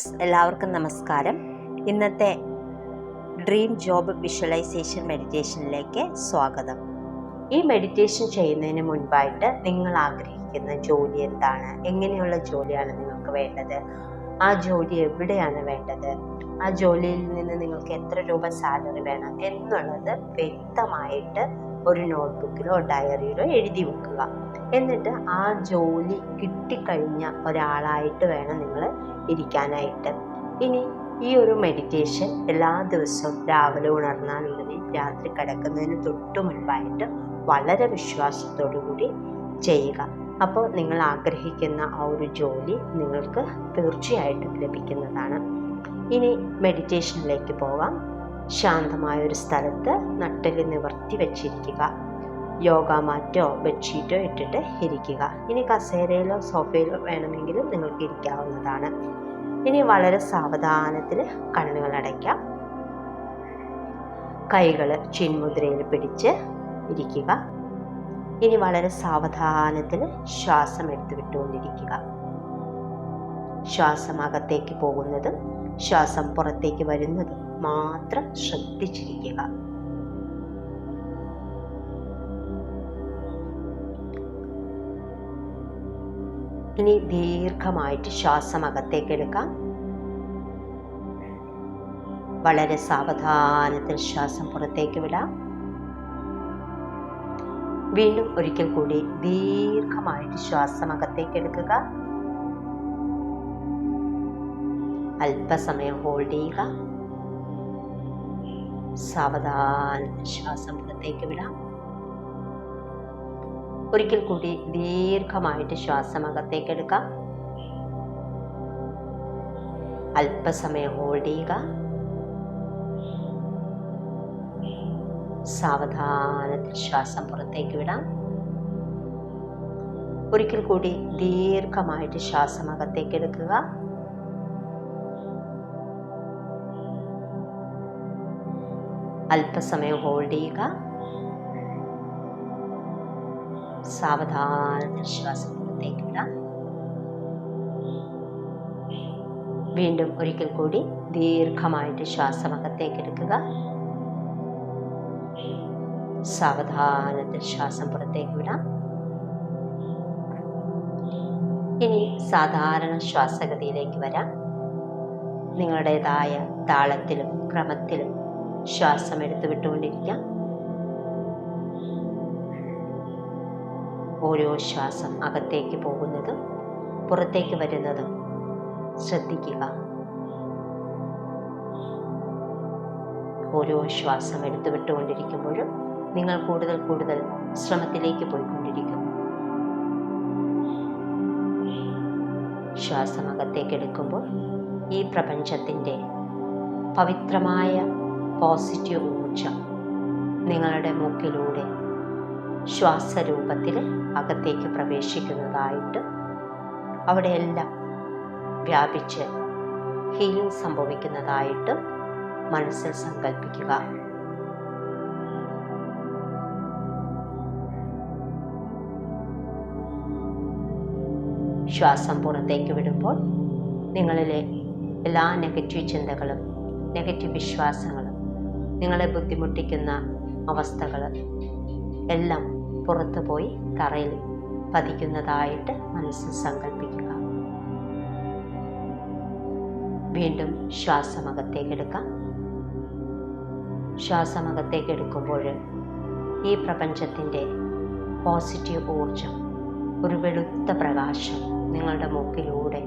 എല്ലാവർക്കും നമസ്കാരം. ഇന്നത്തെ ഡ്രീം ജോബ് വിഷ്വലൈസേഷൻ മെഡിറ്റേഷനിലേക്ക് സ്വാഗതം. ഈ മെഡിറ്റേഷൻ ചെയ്യുന്നതിന് മുൻപായിട്ട് നിങ്ങൾ ആഗ്രഹിക്കുന്ന ജോലി എന്താണ്, എങ്ങനെയുള്ള ജോലിയാണ് നിങ്ങൾക്ക് വേണ്ടത്, ആ ജോലി എവിടെയാണ് വേണ്ടത്, ആ ജോലിയിൽ നിന്ന് നിങ്ങൾക്ക് എത്ര രൂപ സാലറി വേണം എന്നുള്ളത് വ്യക്തമായിട്ട് ഒരു നോട്ട്ബുക്കിലോ ഡയറിയിലോ എഴുതി വെക്കുക. എന്നിട്ട് ആ ജോലി കിട്ടിക്കഴിഞ്ഞ ഒരാളായിട്ട് വേണം നിങ്ങൾ ഇരിക്കാനായിട്ട്. ഇനി ഈ ഒരു മെഡിറ്റേഷൻ എല്ലാ ദിവസവും രാവിലെ ഉണർന്നാലുടനെ രാത്രി കിടക്കുന്നതിന് തൊട്ട് മുൻപായിട്ട് വളരെ വിശ്വാസത്തോടു കൂടി ചെയ്യുക. അപ്പോൾ നിങ്ങൾ ആഗ്രഹിക്കുന്ന ആ ഒരു ജോലി നിങ്ങൾക്ക് തീർച്ചയായിട്ടും ലഭിക്കുന്നതാണ്. ഇനി മെഡിറ്റേഷനിലേക്ക് പോകാം. ശാന്തമായൊരു സ്ഥലത്ത് നട്ടെല്ല് നിവർത്തി വെച്ചിരിക്കുക. യോഗ മാറ്റോ ബെഡ്ഷീറ്റോ ഇട്ടിട്ട് ഇരിക്കുക. ഇനി കസേരയിലോ സോഫയിലോ വേണമെങ്കിലും നിങ്ങൾക്ക് ഇരിക്കാവുന്നതാണ്. ഇനി വളരെ സാവധാനത്തിൽ കണ്ണുകൾ അടയ്ക്കാം. കൈകൾ ചിന്മുദ്രയിൽ പിടിച്ച് ഇരിക്കുക. ഇനി വളരെ സാവധാനത്തിൽ ശ്വാസം എടുത്തു വിട്ടുകൊണ്ടിരിക്കുക. ശ്വാസം അകത്തേക്ക് പോകുന്നതും ശ്വാസം പുറത്തേക്ക് വരുന്നതും മാത്രം ശ്രദ്ധിച്ചിരിക്കുക. ഇനി ദീർഘമായിട്ട് ശ്വാസം അകത്തേക്ക് എടുക്കാം. വളരെ സാവധാനത്തിൽ ശ്വാസം പുറത്തേക്ക് വിടാം. വീണ്ടും ഒരിക്കൽ കൂടി ദീർഘമായിട്ട് ശ്വാസം അകത്തേക്ക് എടുക്കുക. അല്പസമയം ഹോൾഡ് ചെയ്യുക. സാവധാനത്തിൽ ശ്വാസം പുറത്തേക്ക് വിടാം. ഒരിക്കൽ കൂടി ദീർഘമായിട്ട് ശ്വാസം അകത്തേക്ക് എടുക്കാം. അല്പസമയം ഹോൾഡ് ചെയ്യുക. സാവധാനത്തിൽ ശ്വാസം പുറത്തേക്ക് വിടാം. ഒരിക്കൽ കൂടി ദീർഘമായിട്ട് ശ്വാസം അകത്തേക്ക് എടുക്കുക. അല്പസമയം ഹോൾഡ് ചെയ്യുക. സാവധാനത്തിൽ ശ്വാസം പുറത്തേക്ക് വിടാം. വീണ്ടും ഒരിക്കൽ കൂടി ദീർഘമായിട്ട് ശ്വാസം അകത്തേക്ക് എടുക്കുക. സാവധാനത്തിൽ ശ്വാസം പുറത്തേക്ക് വിടാം. ഇനി സാധാരണ ശ്വാസഗതിയിലേക്ക് വരാം. നിങ്ങളുടേതായ താളത്തിലും ക്രമത്തിലും ശ്വാസം എടുത്തു വിട്ടുകൊണ്ടിരിക്കാം. ഓരോ ശ്വാസം അകത്തേക്ക് പോകുന്നതും പുറത്തേക്ക് വരുന്നതും ശ്രദ്ധിക്കുക. ഓരോ ശ്വാസം എടുത്തു വിട്ടുകൊണ്ടിരിക്കുമ്പോഴും നിങ്ങൾ കൂടുതൽ കൂടുതൽ ശ്രമത്തിലേക്ക് പോയിക്കൊണ്ടിരിക്കും. ശ്വാസം അകത്തേക്ക് എടുക്കുമ്പോൾ ഈ പ്രപഞ്ചത്തിൻ്റെ പവിത്രമായ പോസിറ്റീവ് ഊർജം നിങ്ങളുടെ മൂക്കിലൂടെ ശ്വാസരൂപത്തിൽ അകത്തേക്ക് പ്രവേശിക്കുന്നതായിട്ട് അവിടെയെല്ലാം വ്യാപിച്ച് ഹീലിംഗ് സംഭവിക്കുന്നതായിട്ട് മനസ്സിൽ സങ്കല്പിക്കുക. ശ്വാസം പുറത്തേക്ക് വിടുമ്പോൾ നിങ്ങളിലെ എല്ലാ നെഗറ്റീവ് ചിന്തകളും നെഗറ്റീവ് വിശ്വാസങ്ങളും നിങ്ങളെ ബുദ്ധിമുട്ടിക്കുന്ന അവസ്ഥകൾ എല്ലാം പുറത്തു പോയി തറയിൽ പതിക്കുന്നതായിട്ട് മനസ്സിൽ സങ്കല്പിക്കുക. വീണ്ടും ശ്വാസം അകത്തേക്ക് എടുക്കാം. ശ്വാസം അകത്തേക്ക് എടുക്കുമ്പോൾ ഈ പ്രപഞ്ചത്തിൻ്റെ പോസിറ്റീവ് ഊർജം, ഒരു വെളുത്ത പ്രകാശം നിങ്ങളുടെ മൂക്കിലൂടെ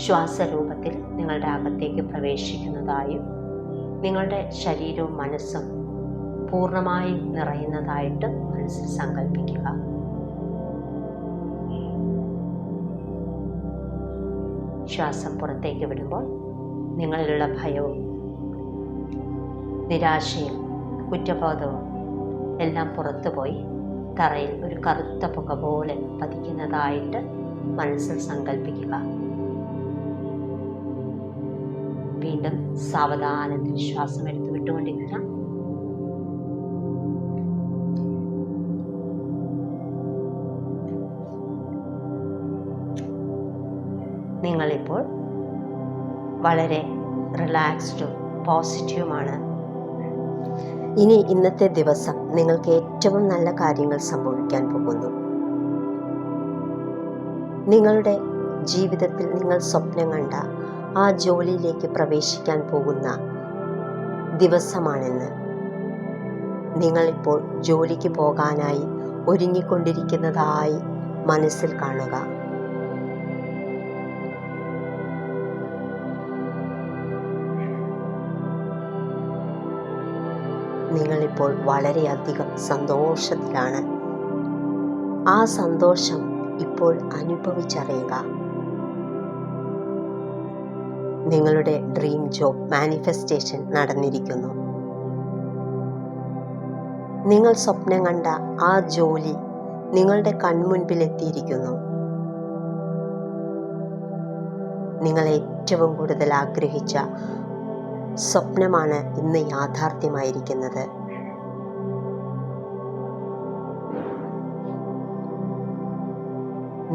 ശ്വാസരൂപത്തിൽ നിങ്ങളുടെ അകത്തേക്ക് പ്രവേശിക്കുന്നതായും നിങ്ങളുടെ ശരീരവും മനസ്സും പൂർണ്ണമായും നിറയുന്നതായിട്ട് മനസ്സിൽ സങ്കല്പിക്കുക. ശ്വാസം പുറത്തേക്ക് വിടുമ്പോൾ നിങ്ങളിലുള്ള ഭയവും നിരാശയും കുറ്റബോധവും എല്ലാം പുറത്തുപോയി തറയിൽ ഒരു കറുത്ത പുക പോലെ പതിക്കുന്നതായിട്ട് മനസ്സിൽ സങ്കല്പിക്കുക. വീണ്ടും സാവധാനത്തിൽ ശ്വാസം എടുത്തു വിട്ടുകൊണ്ടിരിക്കാം. നിങ്ങളിപ്പോൾ വളരെ റിലാക്സ്ഡും പോസിറ്റീവുമാണ്. ഇനി ഇന്നത്തെ ദിവസം നിങ്ങൾക്ക് ഏറ്റവും നല്ല കാര്യങ്ങൾ സംഭവിക്കാൻ പോകുന്നു. നിങ്ങളുടെ ജീവിതത്തിൽ നിങ്ങൾ സ്വപ്നം കണ്ട ആ ജോലിയിലേക്ക് പ്രവേശിക്കാൻ പോകുന്ന ദിവസമാണെന്ന്. നിങ്ങളിപ്പോൾ ജോലിക്ക് പോകാനായി ഒരുങ്ങിക്കൊണ്ടിരിക്കുന്നതായി മനസ്സിൽ കാണുക. നിങ്ങളിപ്പോൾ വളരെയധികം സന്തോഷത്തിലാണ്. ആ സന്തോഷം ഇപ്പോൾ അനുഭവിച്ചറിയുക. നിങ്ങളുടെ ഡ്രീം ജോബ് മാനിഫെസ്റ്റേഷൻ നടന്നിരിക്കുന്നു. നിങ്ങൾ സ്വപ്നം കണ്ട ആ ജോലി നിങ്ങളുടെ കൺമുൻപിൽ എത്തിയിരിക്കുന്നു. നിങ്ങൾ ഏറ്റവും കൂടുതൽ ആഗ്രഹിച്ച സ്വപ്നമാണ് ഇന്ന് യാഥാർത്ഥ്യമായിരിക്കുന്നത്.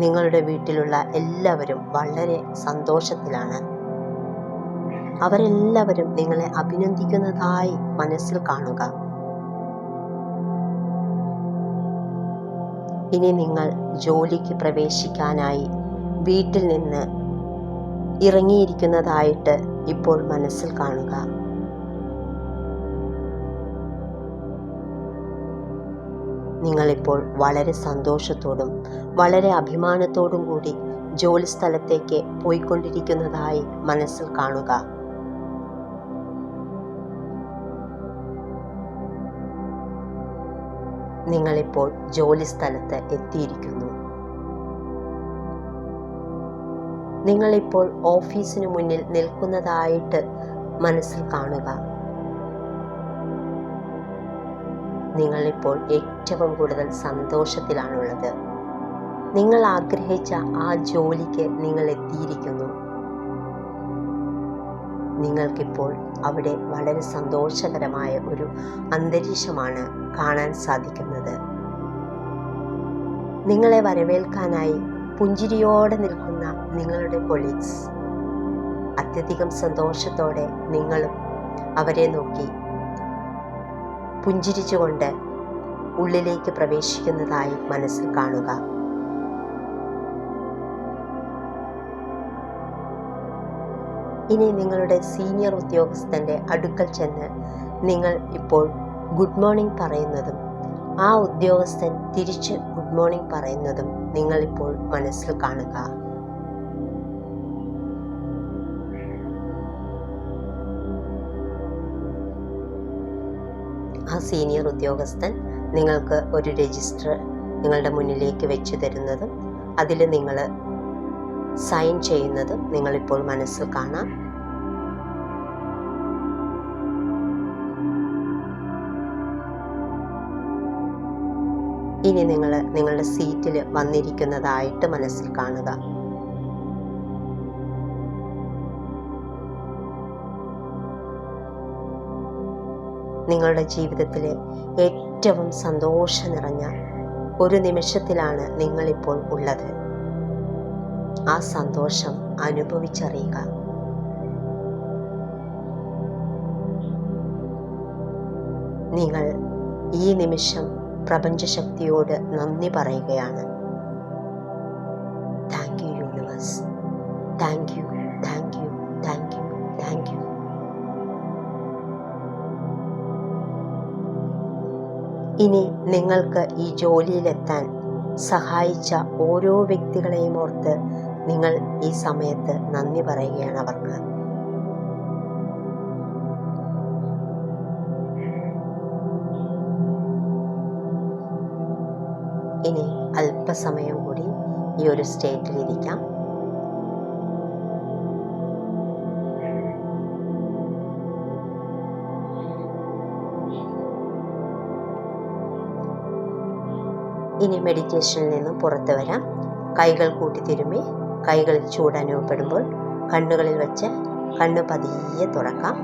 നിങ്ങളുടെ വീട്ടിലുള്ള എല്ലാവരും വളരെ സന്തോഷത്തിലാണ്. അവരെല്ലാവരും നിങ്ങളെ അഭിനന്ദിക്കുന്നതായി മനസ്സിൽ കാണുക. ഇനി നിങ്ങൾ ജോലിക്ക് പ്രവേശിക്കാനായി വീട്ടിൽ നിന്ന് ഇറങ്ങിയിരിക്കുന്നതായിട്ട് ഇപ്പോൾ മനസ്സിൽ കാണുക. നിങ്ങളിപ്പോൾ വളരെ സന്തോഷത്തോടും വളരെ അഭിമാനത്തോടും കൂടി ജോലി സ്ഥലത്തേക്ക് പോയിക്കൊണ്ടിരിക്കുന്നതായി മനസ്സിൽ കാണുക. നിങ്ങളിപ്പോൾ ജോലി സ്ഥലത്ത് എത്തിയിരിക്കുന്നു. നിങ്ങളിപ്പോൾ ഓഫീസിന് മുന്നിൽ നിൽക്കുന്നതായിട്ട് മനസ്സിൽ കാണുക. നിങ്ങളിപ്പോൾ ഏറ്റവും കൂടുതൽ സന്തോഷത്തിലാണുള്ളത്. നിങ്ങൾ ആഗ്രഹിച്ച ആ ജോലിക്ക് നിങ്ങൾ എത്തിയിരിക്കുന്നു. നിങ്ങൾക്കിപ്പോൾ അവിടെ വളരെ സന്തോഷകരമായ ഒരു അന്തരീക്ഷമാണ് കാണാൻ സാധിക്കുന്നത്. നിങ്ങളെ വരവേൽക്കാനായി പുഞ്ചിരിയോടെ നിൽക്കുന്ന നിങ്ങളുടെ കൊളീഗ്സ് അത്യധികം സന്തോഷത്തോടെ നിങ്ങളും അവരെ നോക്കി പുഞ്ചിരിച്ചുകൊണ്ട് ഉള്ളിലേക്ക് പ്രവേശിക്കുന്നതായി മനസ്സിൽ കാണുക. ഇനി നിങ്ങളുടെ സീനിയർ ഉദ്യോഗസ്ഥൻ്റെ അടുക്കൽ ചെന്ന് നിങ്ങൾ ഇപ്പോൾ ഗുഡ് മോർണിംഗ് പറയുന്നതും ആ ഉദ്യോഗസ്ഥൻ തിരിച്ച് ഗുഡ് മോർണിംഗ് പറയുന്നതും നിങ്ങളിപ്പോൾ മനസ്സിൽ കാണുക. ആ സീനിയർ ഉദ്യോഗസ്ഥൻ നിങ്ങൾക്ക് ഒരു രജിസ്റ്റർ നിങ്ങളുടെ മുന്നിലേക്ക് വെച്ചു തരുന്നതും അതിൽ നിങ്ങൾ സൈൻ ചെയ്യുന്നതും നിങ്ങളിപ്പോൾ മനസ്സിൽ കാണാം. ഇനി നിങ്ങൾ നിങ്ങളുടെ സീറ്റിൽ വന്നിരിക്കുന്നതായിട്ട് മനസ്സിൽ കാണുക. നിങ്ങളുടെ ജീവിതത്തിലെ ഏറ്റവും സന്തോഷം നിറഞ്ഞ ഒരു നിമിഷത്തിലാണ് നിങ്ങളിപ്പോൾ ഉള്ളത്. ആ സന്തോഷം അനുഭവിച്ചറിയുക. നിങ്ങൾ ഈ നിമിഷം പ്രപഞ്ചശക്തിയോട് നന്ദി പറയുകയാണ്. Thank you universe, thank you, thank you, thank you, thank you. ഇനി നിങ്ങൾക്ക് ഈ ജോലിയിലെത്താൻ സഹായിച്ച ഓരോ വ്യക്തികളെയും ഓർത്ത് നിങ്ങൾ ഈ സമയത്ത് നന്ദി പറയുകയാണ് അവർക്ക്. ഇനി അല്പസമയം കൂടി ഈ ഒരു സ്റ്റേറ്റിലിരിക്കാം. ഇനി മെഡിറ്റേഷനിൽ നിന്നും പുറത്തു വരാം. കൈകൾ കൂട്ടി തിരുമ്മി കൈകളിൽ ചൂട് അനുഭവപ്പെടുമ്പോൾ കണ്ണുകളിൽ വെച്ച് കണ്ണ് പതിയെ തുറക്കാം.